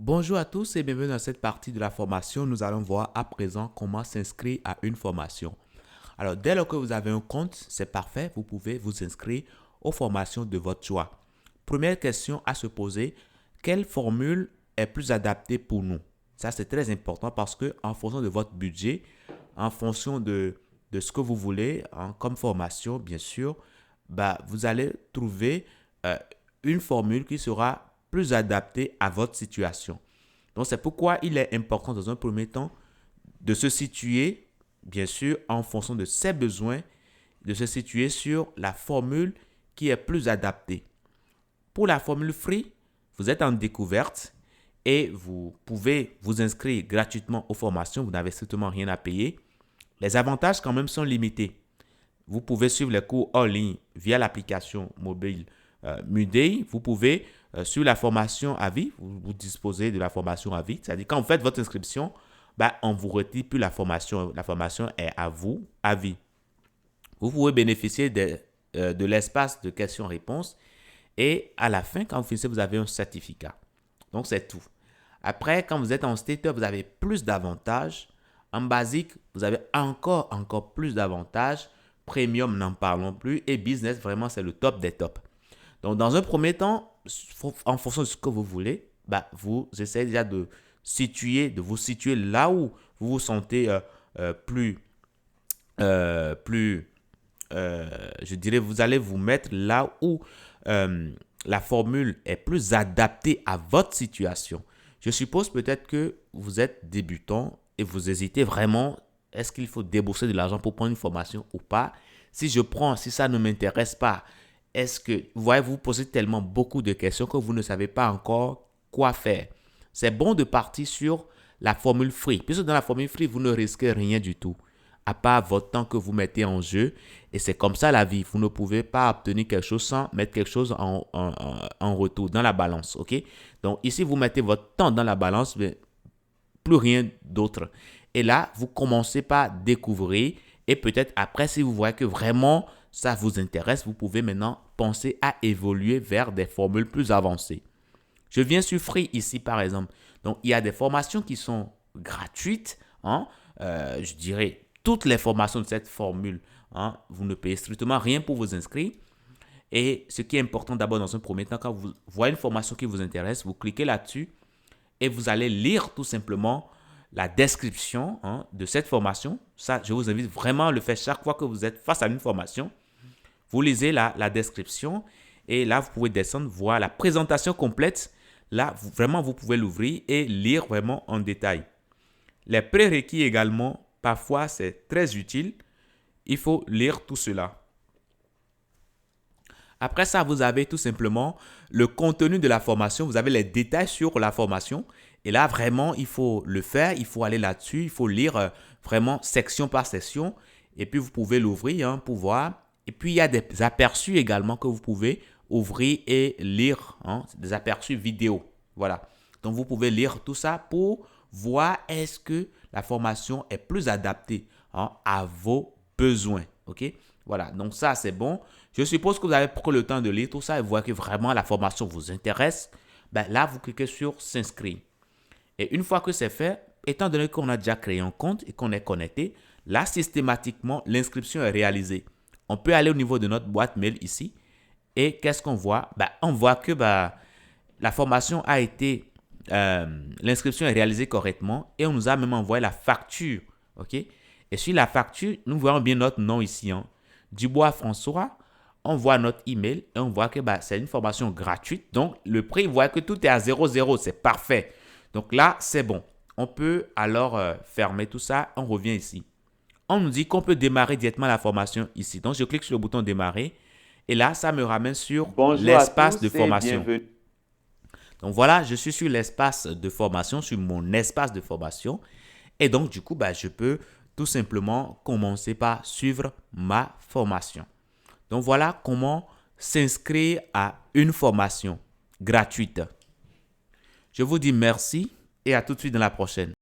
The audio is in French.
Bonjour à tous et bienvenue dans cette partie de la formation. Nous allons voir à présent comment s'inscrire à une formation. Alors, dès lors que vous avez un compte, c'est parfait. Vous pouvez vous inscrire aux formations de votre choix. Première question à se poser, quelle formule est plus adaptée pour nous? Ça, c'est très important parce que en fonction de votre budget, en fonction de ce que vous voulez comme formation, bien sûr, vous allez trouver euh, une formule qui sera plus adaptée à votre situation. Donc, c'est pourquoi il est important dans un premier temps de se situer, bien sûr, en fonction de ses besoins, de se situer sur la formule qui est plus adaptée. Pour la formule free, vous êtes en découverte et vous pouvez vous inscrire gratuitement aux formations. Vous n'avez strictement rien à payer. Les avantages quand même sont limités. Vous pouvez suivre les cours en ligne via l'application mobile Muday. Vous pouvez suivre la formation à vie. Vous disposez de la formation à vie. C'est-à-dire quand vous faites votre inscription, on ne vous retire plus la formation. La formation est à vous, à vie. Vous pouvez bénéficier de l'espace de questions-réponses. Et à la fin, quand vous finissez, vous avez un certificat. Donc, c'est tout. Après, quand vous êtes en starter, vous avez plus d'avantages. En basique, vous avez encore plus d'avantages. Premium, n'en parlons plus. Et business, vraiment, c'est le top des tops. Donc, dans un premier temps, en fonction de ce que vous voulez, vous essayez déjà de vous situer là où vous vous sentez je dirais, vous allez vous mettre là où la formule est plus adaptée à votre situation. Je suppose peut-être que vous êtes débutant et vous hésitez vraiment, est-ce qu'il faut débourser de l'argent pour prendre une formation ou pas? Si ça ne m'intéresse pas, est-ce que, vous voyez, vous posez tellement beaucoup de questions que vous ne savez pas encore quoi faire. C'est bon de partir sur la formule free, puisque dans la formule free, vous ne risquez rien du tout, à part votre temps que vous mettez en jeu. Et c'est comme ça la vie. Vous ne pouvez pas obtenir quelque chose sans mettre quelque chose en retour, dans la balance. Ok? Donc ici, vous mettez votre temps dans la balance, mais plus rien d'autre. Et là, vous commencez par découvrir. Et peut-être après, si vous voyez que vraiment ça vous intéresse, vous pouvez maintenant penser à évoluer vers des formules plus avancées. Je viens sur Free ici, par exemple. Donc, il y a des formations qui sont gratuites. Je dirais toutes les formations de cette formule. Vous ne payez strictement rien pour vous inscrire. Et ce qui est important d'abord dans un premier temps, quand vous voyez une formation qui vous intéresse, vous cliquez là-dessus et vous allez lire tout simplement la description de cette formation. Ça, je vous invite vraiment à le faire chaque fois que vous êtes face à une formation. Vous lisez la description et là, vous pouvez descendre, voir la présentation complète. Là, vraiment, vous pouvez l'ouvrir et lire vraiment en détail. Les prérequis également, parfois, c'est très utile. Il faut lire tout cela. Après ça, vous avez tout simplement le contenu de la formation. Vous avez les détails sur la formation. Et là, vraiment, il faut le faire. Il faut aller là-dessus. Il faut lire vraiment section par section. Et puis, vous pouvez l'ouvrir pour voir. Et puis, il y a des aperçus également que vous pouvez ouvrir et lire. Des aperçus vidéo. Voilà. Donc, vous pouvez lire tout ça pour voir est-ce que la formation est plus adaptée à vos besoins. OK? Voilà. Donc, ça, c'est bon. Je suppose que vous avez pris le temps de lire tout ça et voir que vraiment la formation vous intéresse. Là, vous cliquez sur s'inscrire. Et une fois que c'est fait, étant donné qu'on a déjà créé un compte et qu'on est connecté, là, systématiquement, l'inscription est réalisée. On peut aller au niveau de notre boîte mail ici. Et qu'est-ce qu'on voit? On voit que la formation a été, l'inscription est réalisée correctement et on nous a même envoyé la facture. OK? Et sur la facture, nous voyons bien notre nom ici. Dubois François. On voit notre email et on voit que c'est une formation gratuite. Donc, le prix, vous voyez que tout est à 0,0. C'est parfait. Donc là, c'est bon. On peut alors fermer tout ça. On revient ici. On nous dit qu'on peut démarrer directement la formation ici. Donc, je clique sur le bouton démarrer. Et là, ça me ramène sur Bonjour à l'espace de tous et formation. bienvenue. Donc, voilà, je suis sur l'espace de formation, sur mon espace de formation. Et donc, du coup, je peux tout simplement commencer par suivre ma formation. Donc, voilà comment s'inscrire à une formation gratuite. Je vous dis merci et à tout de suite dans la prochaine.